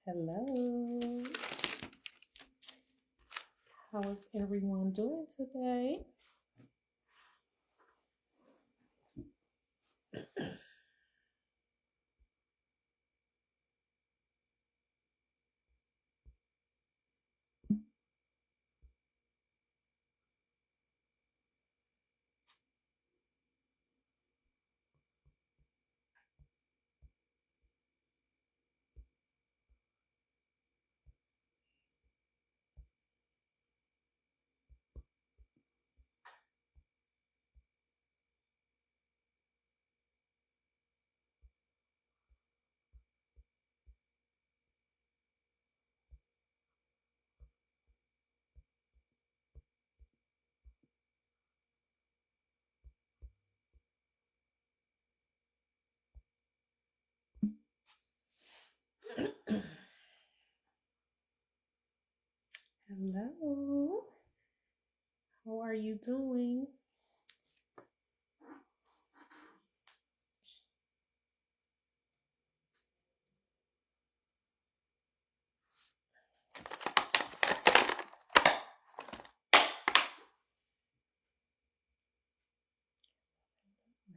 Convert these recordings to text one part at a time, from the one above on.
Hello. How is everyone doing today? Hello. How are you doing?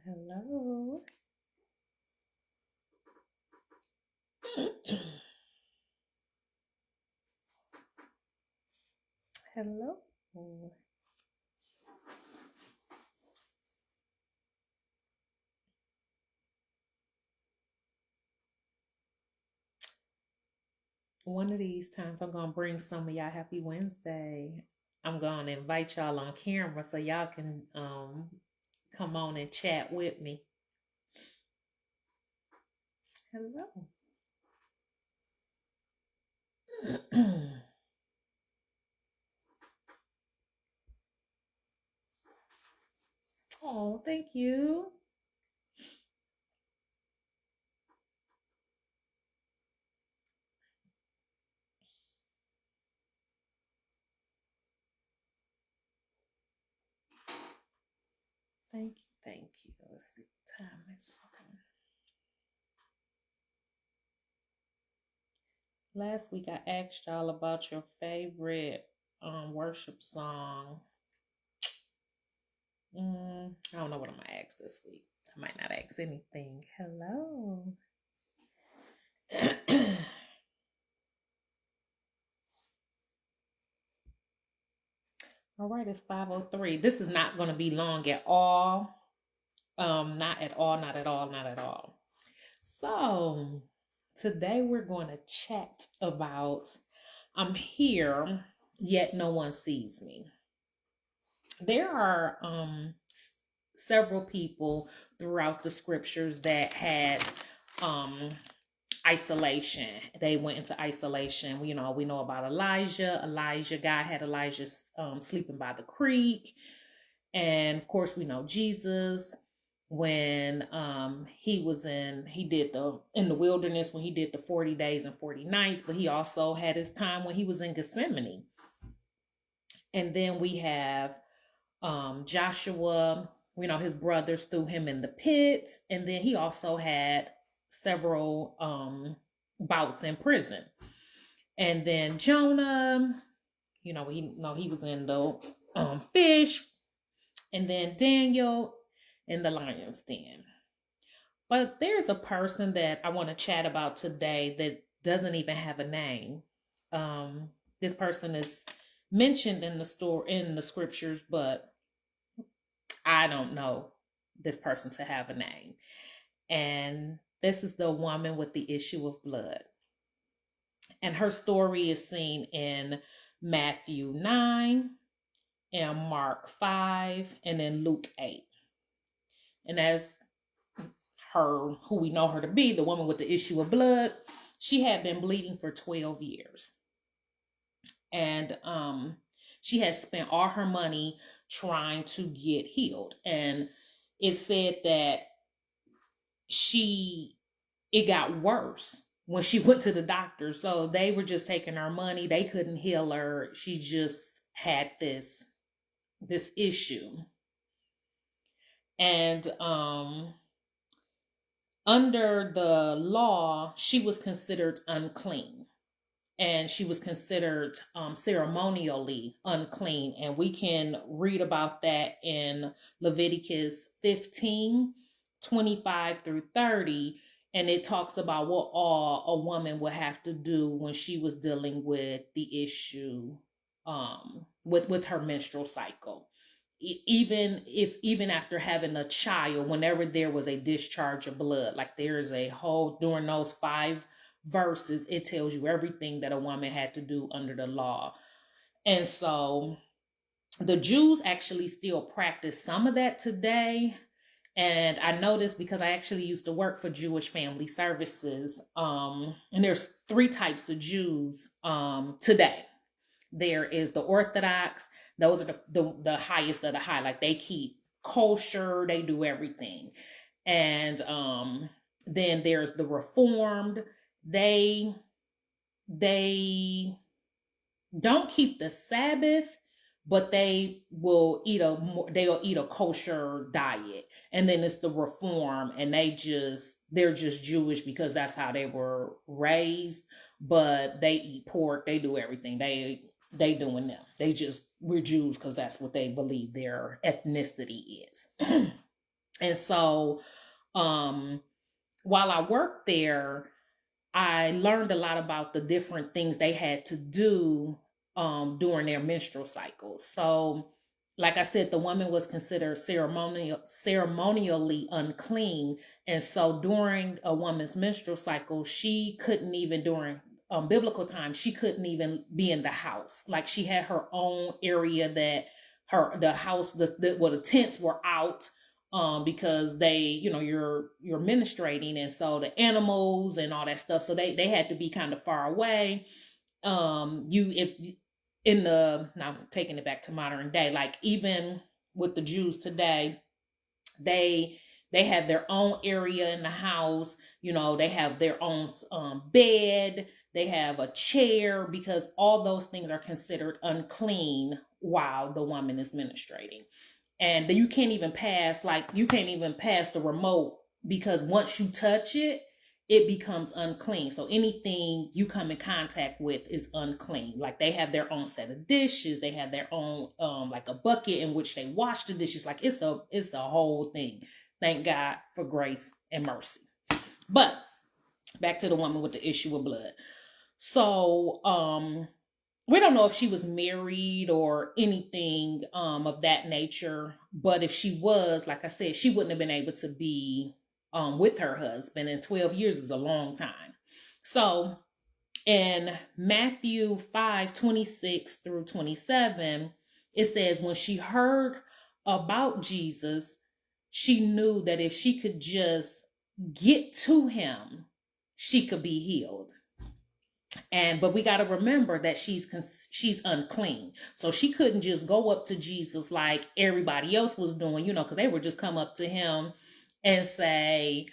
Hello. Hello. One of these times I'm going to bring some of y'all happy Wednesday. I'm going to invite y'all on camera so y'all can come on and chat with me. Hello. Oh, thank you. Thank you. Thank you. Let's see what time is. Okay. Last week I asked y'all about your favorite worship song. I don't know what I'm gonna ask this week. I might not ask anything. Hello. All right, it's 5:03. This is not gonna be long at all. Not at all, not at all, not at all. So today we're going to chat about I'm here, yet no one sees me. There are several people throughout the scriptures that had isolation. They went into isolation. We know about Elijah. God had Elijah sleeping by the creek. And of course we know Jesus when he was in the wilderness when he did the 40 days and 40 nights, but he also had his time when he was in Gethsemane. And then we have Joshua, his brothers threw him in the pit. And then he also had several bouts in prison. And then Jonah, he was in the fish. And then Daniel in the lion's den. But there's a person that I want to chat about today that doesn't even have a name. This person is mentioned in the scriptures, but I don't know this person to have a name. And this is the woman with the issue of blood. And her story is seen in Matthew 9 and Mark 5 and in Luke 8. And as who we know her to be, the woman with the issue of blood, she had been bleeding for 12 years. And she had spent all her money trying to get healed. And it said that it got worse when she went to the doctor. So they were just taking her money. They couldn't heal her. She just had this issue. And under the law, she was considered unclean. and she was considered ceremonially unclean. And we can read about that in Leviticus 15:25-30. And it talks about what all a woman would have to do when she was dealing with the issue with her menstrual cycle. Even after having a child, whenever there was a discharge of blood, like there's a whole, during those 5 verses, it tells you everything that a woman had to do under the law. And so the Jews actually still practice some of that today. And I know this because I actually used to work for Jewish Family Services. And there's 3 types of Jews today. There is the Orthodox. Those are the highest of the high. Like they keep kosher, they do everything. And then there's the Reformed. They don't keep the Sabbath, but they'll eat a kosher diet. And then it's the Reform, and they're just Jewish because that's how they were raised. But they eat pork, they do everything. They doing them. We're Jews because that's what they believe their ethnicity is. And so while I worked there, I learned a lot about the different things they had to do during their menstrual cycles. So, like I said, the woman was considered ceremonially unclean. And so during a woman's menstrual cycle, she couldn't even, during biblical times, she couldn't even be in the house. Like she had her own area that the tents were out, because you're ministrating, and so the animals and all that stuff, so they had to be kind of far away. Now taking it back to modern day, like even with the Jews today, they have their own area in the house. They have their own bed, they have a chair, because all those things are considered unclean while the woman is ministrating. And you can't even pass the remote, because once you touch it, it becomes unclean. So anything you come in contact with is unclean. Like they have their own set of dishes. They have their own, like a bucket in which they wash the dishes. Like it's a whole thing. Thank God for grace and mercy. But back to the woman with the issue of blood. So, we don't know if she was married or anything of that nature, but if she was, like I said, she wouldn't have been able to be with her husband, and 12 years is a long time. So in Matthew 5:26-27, it says, when she heard about Jesus, she knew that if she could just get to him, she could be healed. But we got to remember that she's unclean. So she couldn't just go up to Jesus like everybody else was doing, because they would just come up to him and say,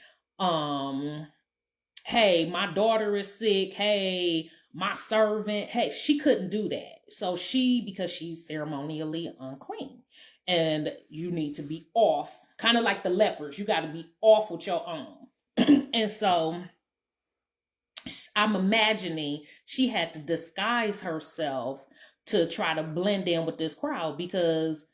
hey, my daughter is sick. Hey, my servant. Hey, she couldn't do that. So because she's ceremonially unclean, and you need to be off, kind of like the lepers. You got to be off with your own. And so I'm imagining she had to disguise herself to try to blend in with this crowd, because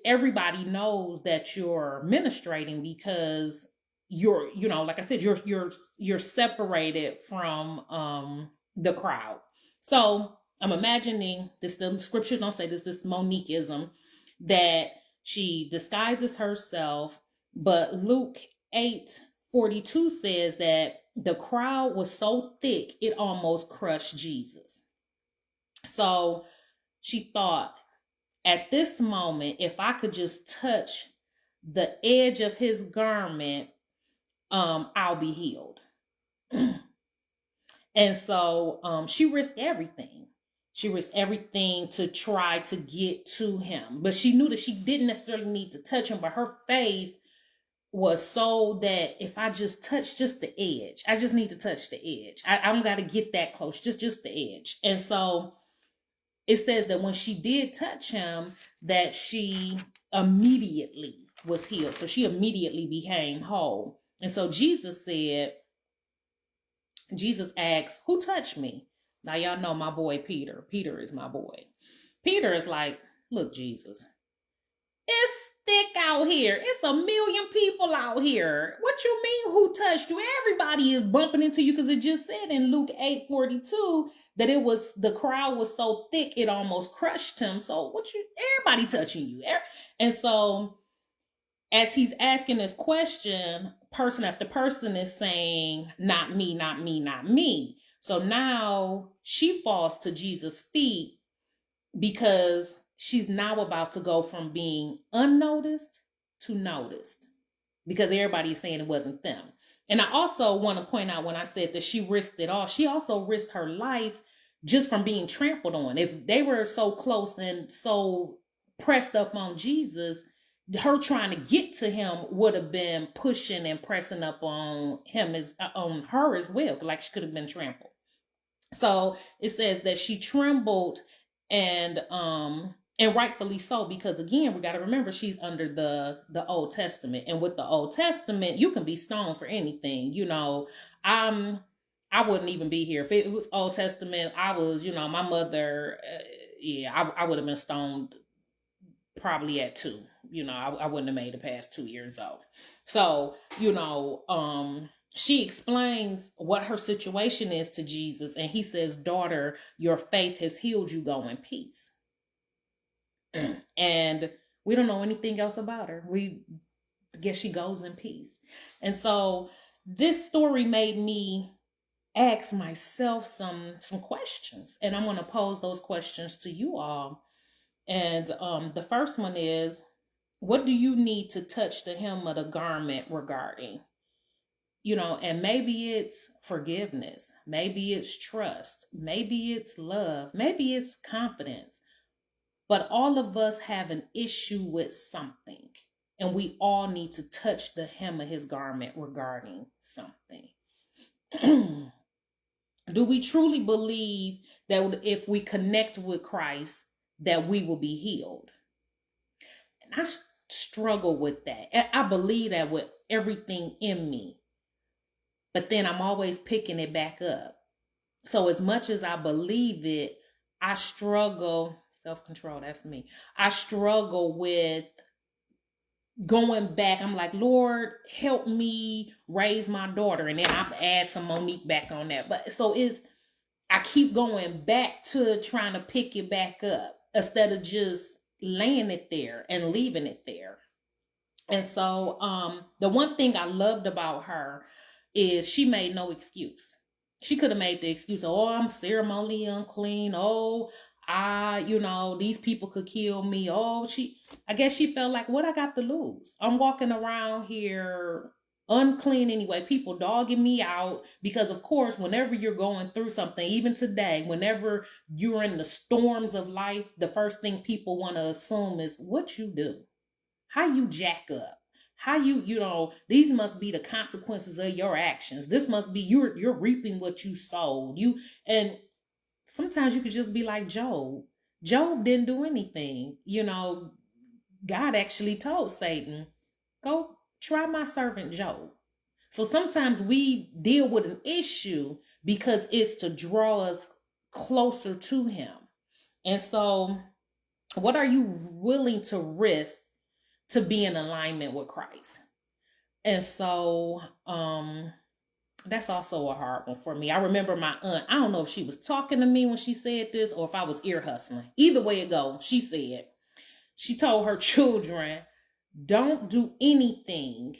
everybody knows that you're ministrating, because you're, like I said, you're separated from the crowd. So I'm imagining this, the scriptures don't say this Moniqueism, that she disguises herself, but Luke 8:42 says that the crowd was so thick it almost crushed Jesus. So she thought, at this moment, if I could just touch the edge of his garment, I'll be healed. And so she risked everything. She risked everything to try to get to him. But she knew that she didn't necessarily need to touch him, but her faith was so that if I just touch just the edge, I just need to touch the edge. I don't got to get that close, just the edge. And so it says that when she did touch him, that she immediately was healed. So she immediately became whole. And so Jesus asked, who touched me? Now, y'all know my boy Peter. Peter is my boy. Peter is like, look, Jesus, it's thick out here. It's a million people out here. What you mean, who touched you? Everybody is bumping into you, because it just said in Luke 8:42 that it was, the crowd was so thick it almost crushed him. So everybody touching you. And so as he's asking this question, person after person is saying, not me, not me, not me. So now she falls to Jesus' feet, because she's now about to go from being unnoticed to noticed, because everybody is saying it wasn't them. And I also want to point out, when I said that she risked it all, she also risked her life just from being trampled on. If they were so close and so pressed up on Jesus, her trying to get to him would have been pushing and pressing up on him, as on her as well, like she could have been trampled. So it says that she trembled, and rightfully so, because again, we got to remember, she's under the Old Testament, and with the Old Testament, you can be stoned for anything. I wouldn't even be here if it was Old Testament. I was, my mother, I would have been stoned probably at 2. I wouldn't have made it past 2 years old. So, she explains what her situation is to Jesus, and he says, daughter, your faith has healed you. Go in peace. And we don't know anything else about her. We guess she goes in peace. And so this story made me ask myself some questions, and I'm going to pose those questions to you all. And the first one is, what do you need to touch the hem of the garment regarding? And maybe it's forgiveness, maybe it's trust, maybe it's love, maybe it's confidence. But all of us have an issue with something, and we all need to touch the hem of his garment regarding something. Do we truly believe that if we connect with Christ, that we will be healed? And I struggle with that. I believe that with everything in me, but then I'm always picking it back up. So as much as I believe it, I struggle, self-control, that's me. I struggle with going back. I'm like, Lord, help me raise my daughter. And then I add some Monique back on that. But so I keep going back to trying to pick it back up, instead of just laying it there and leaving it there. And so the one thing I loved about her is she made no excuse. She could have made the excuse, oh, I'm ceremonially unclean. Oh, these people could kill me. Oh, I guess she felt like, what I got to lose? I'm walking around here unclean anyway. People dogging me out, because of course, whenever you're going through something, even today, whenever you're in the storms of life, the first thing people want to assume is what you do, how you jack up, how these must be the consequences of your actions. This must be you're reaping what you sowed. And sometimes you could just be like Job. Job didn't do anything. God actually told Satan, go try my servant Job. So sometimes we deal with an issue because it's to draw us closer to him. And so what are you willing to risk to be in alignment with Christ? And so that's also a hard one for me. I remember my aunt, I don't know if she was talking to me when she said this or if I was ear hustling. Either way it goes, she told her children, don't do anything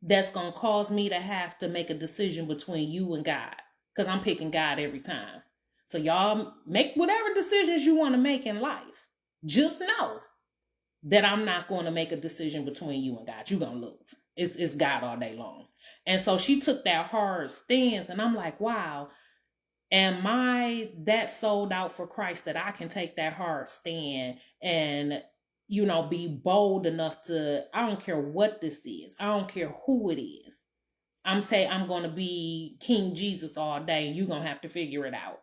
that's going to cause me to have to make a decision between you and God, because I'm picking God every time. So y'all make whatever decisions you want to make in life. Just know that I'm not going to make a decision between you and God. You're going to lose. It's God all day long. And so she took that hard stance, and I'm like, wow, am I that sold out for Christ that I can take that hard stand and, be bold enough to, I don't care what this is. I don't care who it is. I'm going to be King Jesus all day, and you're going to have to figure it out.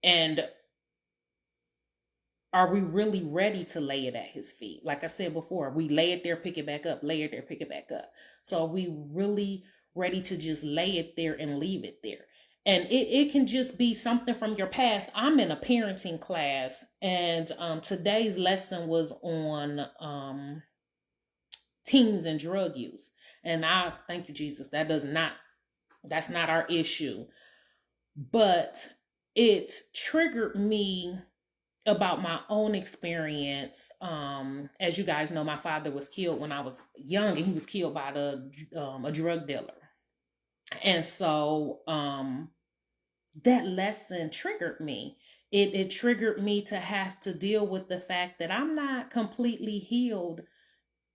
And are we really ready to lay it at his feet? Like I said before, we lay it there, pick it back up, lay it there, pick it back up. So are we really ready to just lay it there and leave it there. And it can just be something from your past. I'm in a parenting class, and today's lesson was on teens and drug use. And I thank you, Jesus. That's not our issue. But it triggered me about my own experience. As you guys know, my father was killed when I was young, and he was killed by a drug dealer. And so that lesson triggered me. It triggered me to have to deal with the fact that I'm not completely healed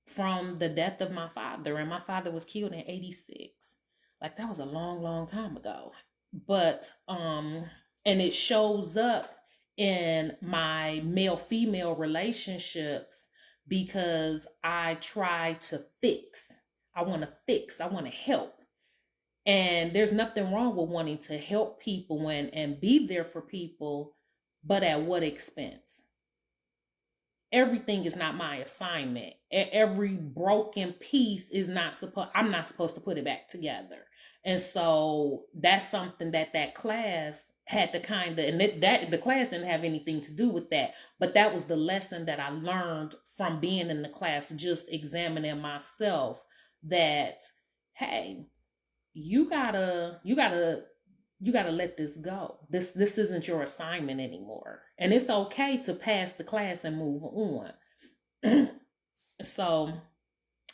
from the death of my father. And my father was killed in 86. Like, that was a long, long time ago. But and it shows up in my male female relationships because I try to fix. I want to fix. I want to help. And there's nothing wrong with wanting to help people and be there for people, but at what expense? Everything is not my assignment. Every broken piece is I'm not supposed to put it back together. And so that's something that class had to kind of, and that the class didn't have anything to do with that, but that was the lesson that I learned from being in the class, just examining myself, that, hey, you gotta let this go. This isn't your assignment anymore. And it's okay to pass the class and move on. So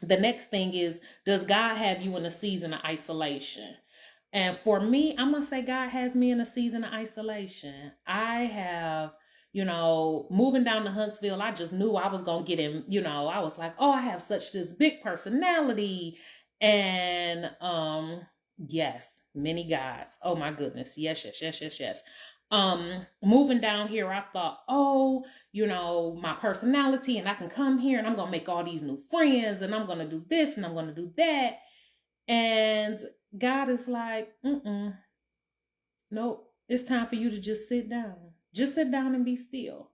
the next thing is, does God have you in a season of isolation? And for me, I'm going to say God has me in a season of isolation. I have, moving down to Huntsville, I just knew I was going to get in, I was like, oh, I have such this big personality. And yes, many gods. Oh my goodness. Yes. Moving down here, I thought, oh, my personality, and I can come here and I'm going to make all these new friends, and I'm going to do this and I'm going to do that. And God is like, nope, it's time for you to just sit down. Just sit down and be still.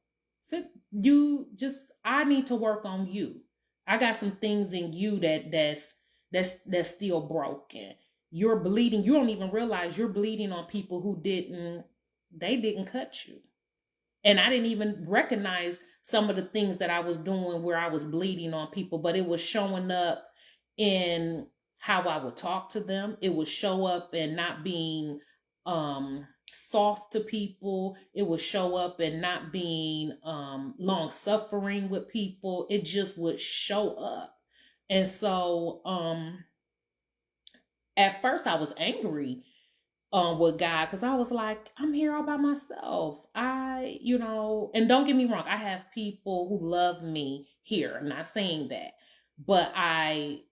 I need to work on you. I got some things in you that's still broken. You're bleeding. You don't even realize you're bleeding on people who didn't cut you. And I didn't even recognize some of the things that I was doing where I was bleeding on people, but it was showing up in how I would talk to them. It would show up in not being soft to people. It would show up in not being long suffering with people. It just would show up. And so at first I was angry with God, because I was like, I'm here all by myself. And don't get me wrong, I have people who love me here. I'm not saying that. But I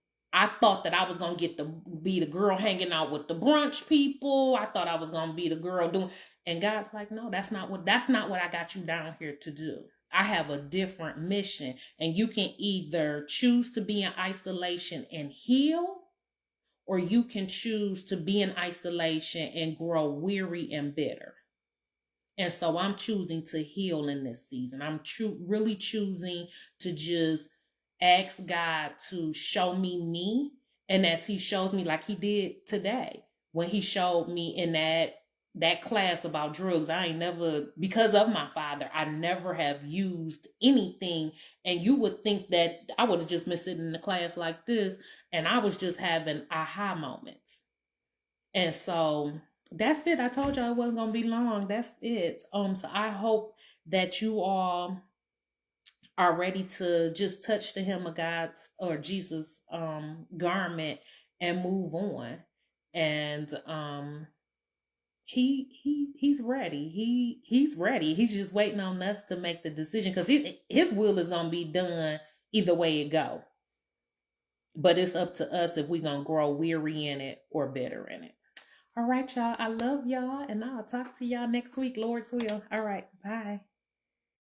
thought that I was gonna get to be the girl hanging out with the brunch people. I thought I was gonna be the girl doing, and God's like, no, that's not what I got you down here to do. I have a different mission, and you can either choose to be in isolation and heal, or you can choose to be in isolation and grow weary and bitter. And so I'm choosing to heal in this season. I'm really choosing to just ask God to show me. And as he shows me, like he did today, when he showed me in that class about drugs, I ain't never, because of my father, I never have used anything. And you would think that I would have just been sitting in the class like this, and I was just having aha moments. And so that's it. I told y'all it wasn't going to be long. That's it. So I hope that you all are ready to just touch the hem of God's or Jesus garment and move on. And he's ready. He's ready. He's just waiting on us to make the decision, because his will is going to be done either way it go. But it's up to us if we're going to grow weary in it or bitter in it. All right, y'all. I love y'all, and I'll talk to y'all next week, Lord's will. All right. Bye.